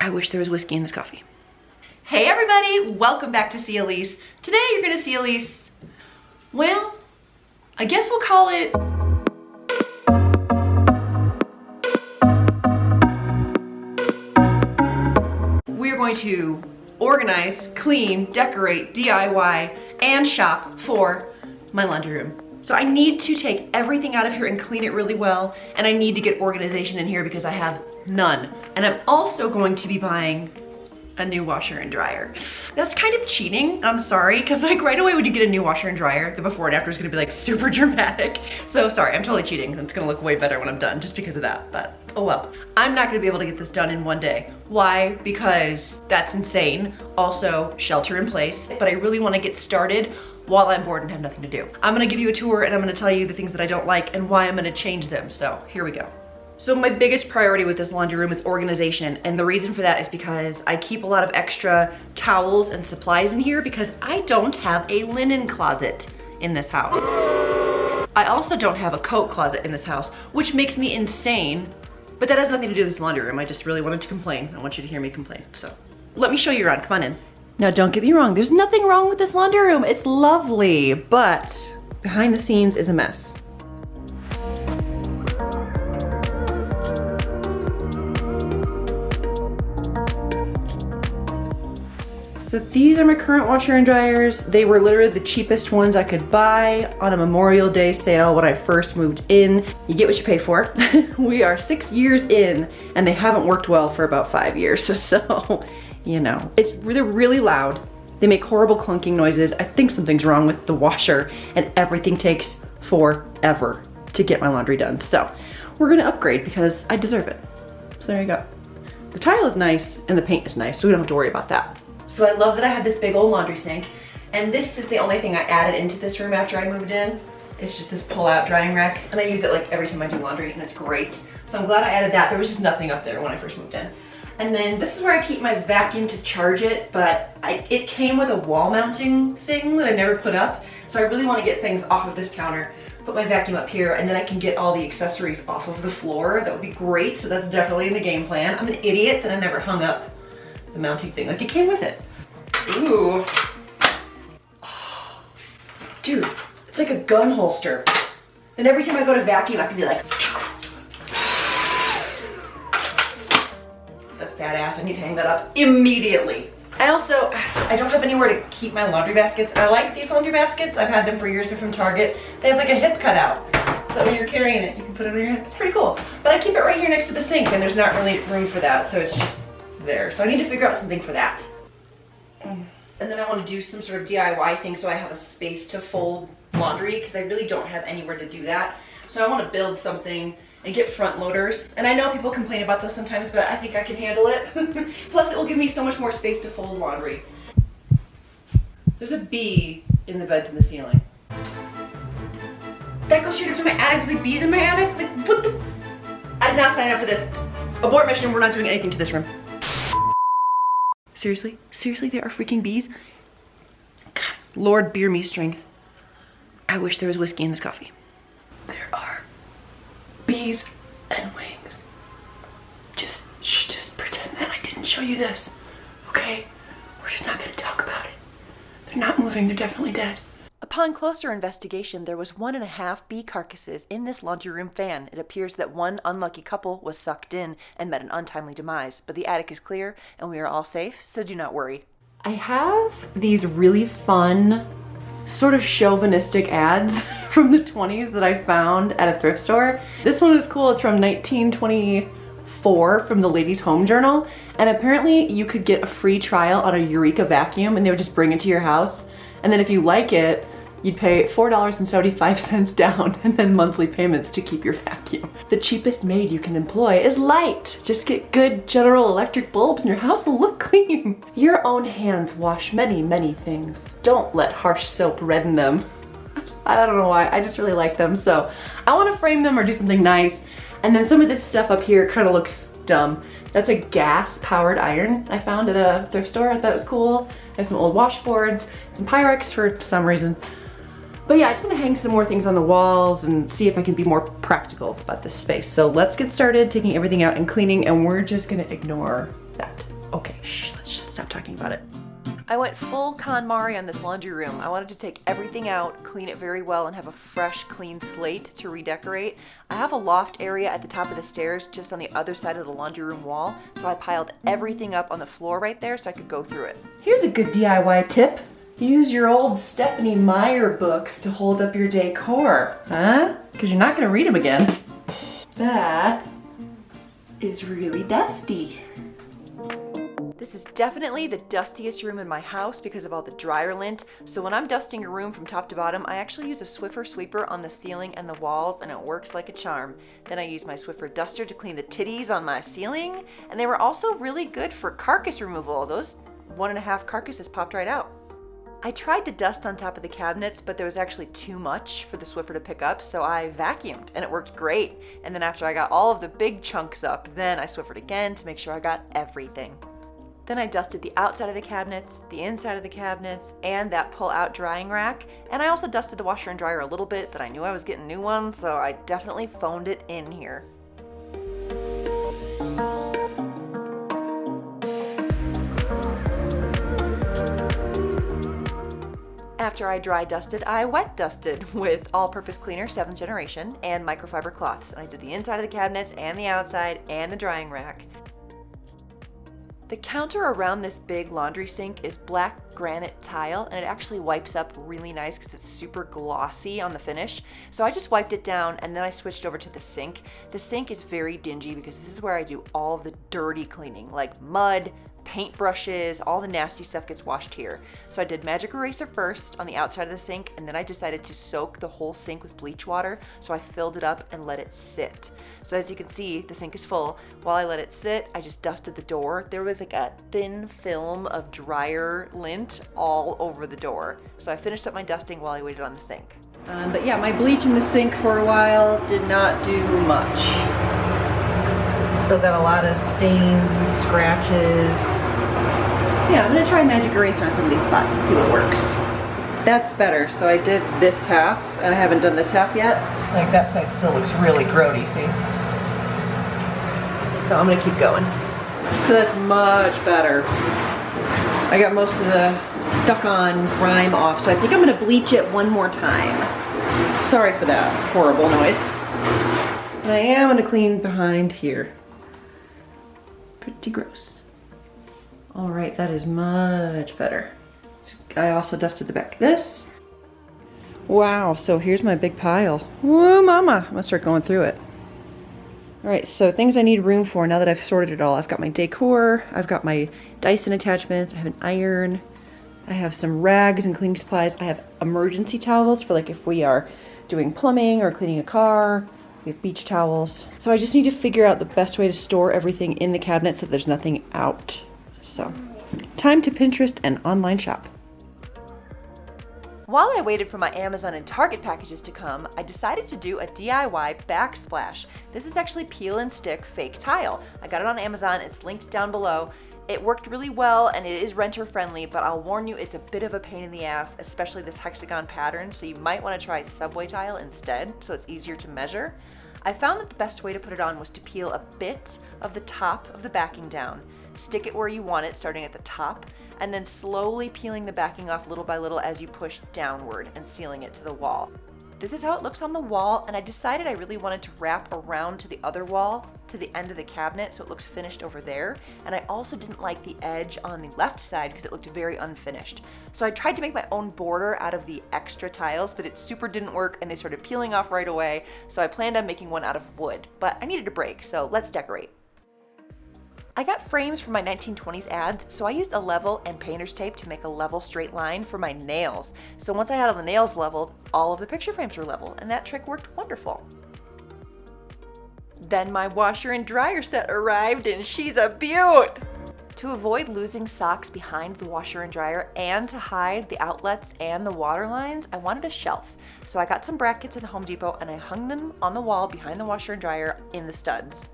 I wish there was whiskey in this coffee. Hey everybody, welcome back to See Elise. Today you're gonna see Elise, well, I guess we'll call it we're going to organize, clean, decorate, DIY, and shop for my laundry room. So I need to take everything out of here and clean it really well, and I need to get organization in here because I have none. And I'm also going to be buying a new washer and dryer. That's kind of cheating, I'm sorry, because like right away when you get a new washer and dryer, the before and after is gonna be like super dramatic. So sorry, I'm totally cheating. It's gonna look way better when I'm done just because of that, but oh well. I'm not gonna be able to get this done in one day. Why? Because that's insane. Also, shelter in place, but I really wanna get started while I'm bored and have nothing to do. I'm gonna give you a tour and I'm gonna tell you the things that I don't like and why I'm gonna change them, so here we go. So my biggest priority with this laundry room is organization, and the reason for that is because I keep a lot of extra towels and supplies in here because I don't have a linen closet in this house. I also don't have a coat closet in this house, which makes me insane, but that has nothing to do with this laundry room. I just really wanted to complain. I want you to hear me complain, so. Let me show you around, come on in. Now don't get me wrong, there's nothing wrong with this laundry room. It's lovely, but behind the scenes is a mess. So these are my current washer and dryers. They were literally the cheapest ones I could buy on a Memorial Day sale when I first moved in. You get what you pay for. We are 6 years in and they haven't worked well for about 5 years. So, you know, they're really loud. They make horrible clunking noises. I think something's wrong with the washer and everything takes forever to get my laundry done. So we're gonna upgrade because I deserve it. So there you go. The tile is nice and the paint is nice, so we don't have to worry about that. So I love that I have this big old laundry sink, and this is the only thing I added into this room after I moved in. It's just this pull-out drying rack, and I use it like every time I do laundry, and it's great. So I'm glad I added that. There was just nothing up there when I first moved in. And then this is where I keep my vacuum to charge it, but it came with a wall mounting thing that I never put up. So I really want to get things off of this counter, put my vacuum up here, and then I can get all the accessories off of the floor. That would be great, so that's definitely in the game plan. I'm an idiot that I never hung up the mounting thing. Like, it came with it. Ooh. Oh, dude, it's like a gun holster. And every time I go to vacuum, I can be like, that's badass. I need to hang that up immediately. I don't have anywhere to keep my laundry baskets. I like these laundry baskets. I've had them for years. They're from Target. They have like a hip cutout. So when you're carrying it, you can put it on your hip. It's pretty cool. But I keep it right here next to the sink, and there's not really room for that. So it's just there. So I need to figure out something for that. And then I want to do some sort of DIY thing so I have a space to fold laundry because I really don't have anywhere to do that. So I want to build something and get front loaders. And I know people complain about those sometimes, but I think I can handle it. Plus it will give me so much more space to fold laundry. There's a bee in the vent in the ceiling. That goes straight up to my attic. There's like bees in my attic. Like what the? I did not sign up for this. Abort mission, we're not doing anything to this room. Seriously? Seriously, there are freaking bees? God, Lord, bear me strength. I wish there was whiskey in this coffee. There are bees and wings. Just pretend that I didn't show you this, okay? We're just not gonna talk about it. They're not moving, they're definitely dead. Upon closer investigation, there was 1.5 bee carcasses in this laundry room fan. It appears that one unlucky couple was sucked in and met an untimely demise, but the attic is clear and we are all safe, so do not worry. I have these really fun, sort of chauvinistic ads from the 20s that I found at a thrift store. This one is cool. It's from 1924 from the Ladies' Home Journal, and apparently you could get a free trial on a Eureka vacuum and they would just bring it to your house. And then if you like it, you'd pay $4.75 down and then monthly payments to keep your vacuum. The cheapest maid you can employ is light. Just get good General Electric bulbs and your house will look clean. Your own hands wash many, many things. Don't let harsh soap redden them. I don't know why, I just really like them. So I want to frame them or do something nice. And then some of this stuff up here kind of looks dumb. That's a gas-powered iron I found at a thrift store. I thought it was cool. I have some old washboards, some Pyrex for some reason. But yeah, I just want to hang some more things on the walls and see if I can be more practical about this space. So let's get started taking everything out and cleaning, and we're just gonna ignore that. Okay, shh, let's just stop talking about it. I went full KonMari on this laundry room. I wanted to take everything out, clean it very well, and have a fresh, clean slate to redecorate. I have a loft area at the top of the stairs just on the other side of the laundry room wall, so I piled everything up on the floor right there so I could go through it. Here's a good DIY tip. Use your old Stephanie Meyer books to hold up your decor, huh? Because you're not gonna read them again. That is really dusty. This is definitely the dustiest room in my house because of all the dryer lint. So when I'm dusting a room from top to bottom, I actually use a Swiffer sweeper on the ceiling and the walls, and it works like a charm. Then I use my Swiffer duster to clean the titties on my ceiling, and they were also really good for carcass removal. Those 1.5 carcasses popped right out. I tried to dust on top of the cabinets, but there was actually too much for the Swiffer to pick up, so I vacuumed, and it worked great. And then after I got all of the big chunks up, then I Swiffered again to make sure I got everything. Then I dusted the outside of the cabinets, the inside of the cabinets, and that pull-out drying rack. And I also dusted the washer and dryer a little bit, but I knew I was getting new ones, so I definitely phoned it in here. After I dry dusted, I wet dusted with all-purpose cleaner 7th generation and microfiber cloths. And I did the inside of the cabinets and the outside and the drying rack. The counter around this big laundry sink is black granite tile, and it actually wipes up really nice because it's super glossy on the finish. So I just wiped it down and then I switched over to the sink. The sink is very dingy because this is where I do all of the dirty cleaning, like mud, paintbrushes, all the nasty stuff gets washed here. So I did magic eraser first on the outside of the sink, and then I decided to soak the whole sink with bleach water. So I filled it up and let it sit. So as you can see, the sink is full. While I let it sit, I just dusted the door. There was like a thin film of dryer lint all over the door. So I finished up my dusting while I waited on the sink. But yeah, my bleach in the sink for a while did not do much. Still got a lot of stains and scratches. Yeah, I'm gonna try magic eraser on some of these spots and see what works. That's better. So I did this half, and I haven't done this half yet. Like that side still looks really grody, see? So I'm gonna keep going. So that's much better. I got most of the stuck on grime off, so I think I'm gonna bleach it one more time. Sorry for that horrible noise. And I am gonna clean behind here. Pretty gross. All right, that is much better. I also dusted the back of this. Wow, so here's my big pile. Whoa, mama, I'm gonna start going through it. All right, so things I need room for now that I've sorted it all. I've got my decor, I've got my Dyson attachments, I have an iron, I have some rags and cleaning supplies. I have emergency towels for like if we are doing plumbing or cleaning a car. We have beach towels. So I just need to figure out the best way to store everything in the cabinet so there's nothing out. So, time to Pinterest and online shop. While I waited for my Amazon and Target packages to come, I decided to do a DIY backsplash. This is actually peel and stick fake tile. I got it on Amazon, it's linked down below. It worked really well and it is renter friendly, but I'll warn you it's a bit of a pain in the ass, especially this hexagon pattern, so you might want to try subway tile instead so it's easier to measure. I found that the best way to put it on was to peel a bit of the top of the backing down, stick it where you want it starting at the top, and then slowly peeling the backing off little by little as you push downward and sealing it to the wall. This is how it looks on the wall, and I decided I really wanted to wrap around to the other wall, to the end of the cabinet, so it looks finished over there. And I also didn't like the edge on the left side because it looked very unfinished. So I tried to make my own border out of the extra tiles, but it super didn't work and they started peeling off right away. So I planned on making one out of wood, but I needed a break, so let's decorate. I got frames from my 1920s ads, so I used a level and painter's tape to make a level straight line for my nails. So once I had all the nails leveled, all of the picture frames were level, and that trick worked wonderful. Then my washer and dryer set arrived, and she's a beaut! To avoid losing socks behind the washer and dryer and to hide the outlets and the water lines, I wanted a shelf. So I got some brackets at the Home Depot and I hung them on the wall behind the washer and dryer in the studs.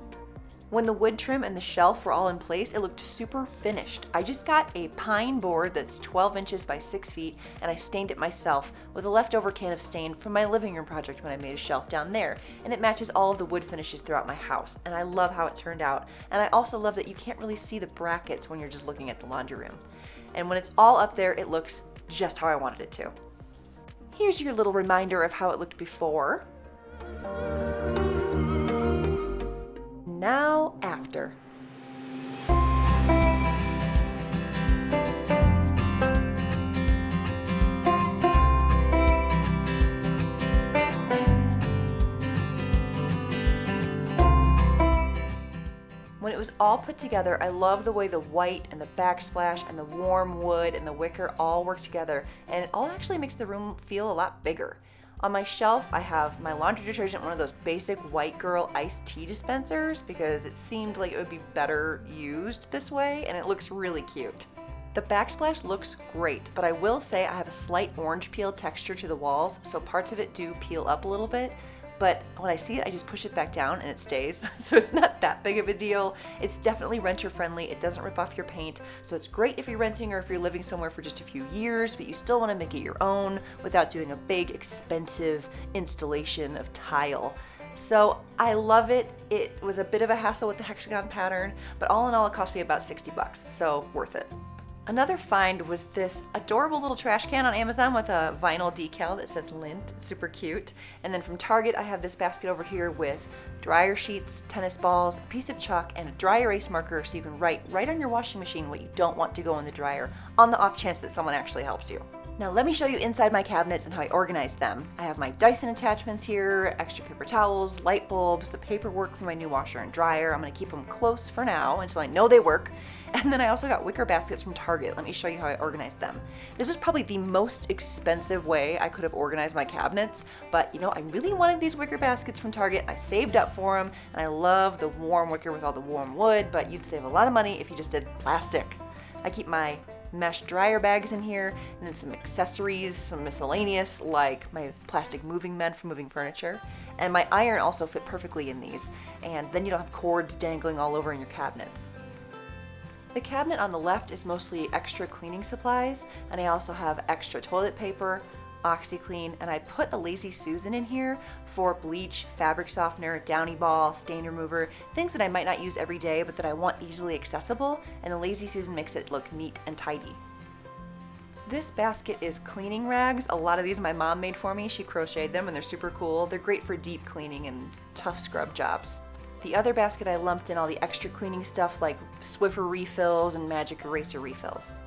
When the wood trim and the shelf were all in place, it looked super finished. I just got a pine board that's 12 inches by 6 feet, and I stained it myself with a leftover can of stain from my living room project when I made a shelf down there, and it matches all of the wood finishes throughout my house, and I love how it turned out. And I also love that you can't really see the brackets when you're just looking at the laundry room. And when it's all up there, it looks just how I wanted it to. Here's your little reminder of how it looked before. Now after. When it was all put together, I love the way the white and the backsplash and the warm wood and the wicker all work together, and it all actually makes the room feel a lot bigger. On my shelf, I have my laundry detergent, one of those basic white girl iced tea dispensers, because it seemed like it would be better used this way, and it looks really cute. The backsplash looks great, but I will say I have a slight orange peel texture to the walls, so parts of it do peel up a little bit. But when I see it, I just push it back down and it stays. So it's not that big of a deal. It's definitely renter friendly. It doesn't rip off your paint. So it's great if you're renting or if you're living somewhere for just a few years, but you still want to make it your own without doing a big, expensive installation of tile. So I love it. It was a bit of a hassle with the hexagon pattern, but all in all, it cost me about $60, so worth it. Another find was this adorable little trash can on Amazon with a vinyl decal that says Lint. It's super cute. And then from Target, I have this basket over here with dryer sheets, tennis balls, a piece of chalk, and a dry erase marker so you can write right on your washing machine what you don't want to go in the dryer on the off chance that someone actually helps you. Now let me show you inside my cabinets and how I organize them. I have my Dyson attachments here, extra paper towels, light bulbs, the paperwork for my new washer and dryer. I'm gonna keep them close for now until I know they work. And then I also got wicker baskets from Target. Let me show you how I organized them. This is probably the most expensive way I could have organized my cabinets, but you know, I really wanted these wicker baskets from Target. I saved up for them, and I love the warm wicker with all the warm wood, but you'd save a lot of money if you just did plastic. I keep my mesh dryer bags in here, and then some accessories, some miscellaneous, like my plastic moving bed for moving furniture. And my iron also fit perfectly in these, and then you don't have cords dangling all over in your cabinets. The cabinet on the left is mostly extra cleaning supplies, and I also have extra toilet paper, OxyClean, and I put a Lazy Susan in here for bleach, fabric softener, downy ball, stain remover, things that I might not use every day but that I want easily accessible, and the Lazy Susan makes it look neat and tidy. This basket is cleaning rags. A lot of these my mom made for me. She crocheted them and they're super cool. They're great for deep cleaning and tough scrub jobs. The other basket I lumped in all the extra cleaning stuff like Swiffer refills and magic eraser refills.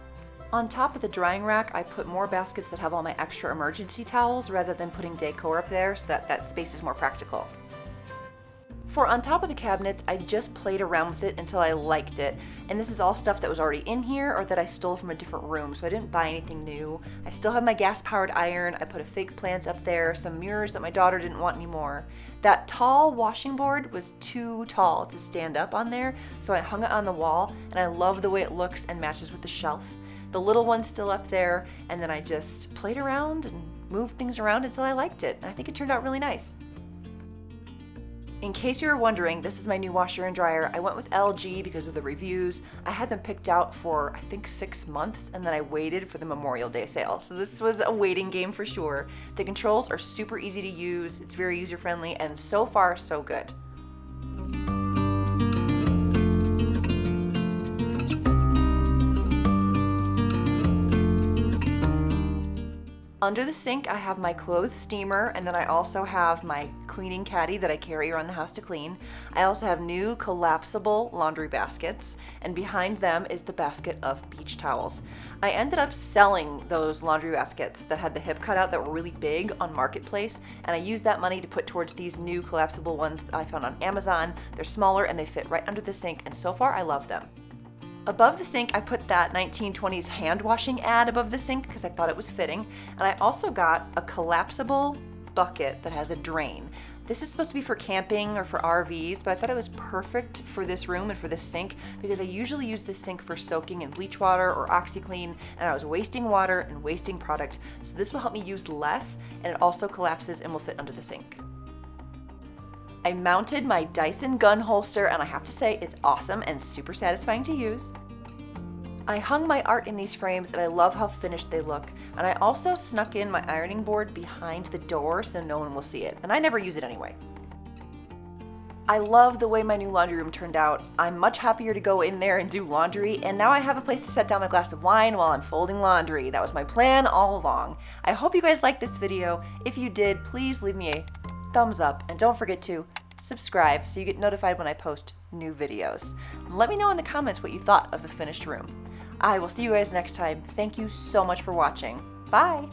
On top of the drying rack, I put more baskets that have all my extra emergency towels rather than putting decor up there so that space is more practical. For on top of the cabinets, I just played around with it until I liked it. And this is all stuff that was already in here or that I stole from a different room, so I didn't buy anything new. I still have my gas-powered iron. I put a fake plant up there, some mirrors that my daughter didn't want anymore. That tall washing board was too tall to stand up on there, so I hung it on the wall, and I love the way it looks and matches with the shelf. The little one's still up there, and then I just played around and moved things around until I liked it. And I think it turned out really nice. In case you were wondering, this is my new washer and dryer. I went with LG because of the reviews. I had them picked out for, I think, 6 months, and then I waited for the Memorial Day sale. So this was a waiting game for sure. The controls are super easy to use, it's very user-friendly, and so far, so good. Under the sink, I have my clothes steamer, and then I also have my cleaning caddy that I carry around the house to clean. I also have new collapsible laundry baskets, and behind them is the basket of beach towels. I ended up selling those laundry baskets that had the hip cut out that were really big on Marketplace, and I used that money to put towards these new collapsible ones that I found on Amazon. They're smaller and they fit right under the sink, and so far I love them. Above the sink, I put that 1920s hand washing ad above the sink because I thought it was fitting. And I also got a collapsible bucket that has a drain. This is supposed to be for camping or for RVs, but I thought it was perfect for this room and for this sink because I usually use this sink for soaking in bleach water or OxyClean, and I was wasting water and wasting product. So this will help me use less, and it also collapses and will fit under the sink. I mounted my Dyson gun holster, and I have to say it's awesome and super satisfying to use. I hung my art in these frames and I love how finished they look, and I also snuck in my ironing board behind the door so no one will see it, and I never use it anyway. I love the way my new laundry room turned out. I'm much happier to go in there and do laundry, and now I have a place to set down my glass of wine while I'm folding laundry. That was my plan all along. I hope you guys liked this video. If you did, please leave me a thumbs up, and don't forget to subscribe so you get notified when I post new videos. Let me know in the comments what you thought of the finished room. I will see you guys next time. Thank you so much for watching. Bye!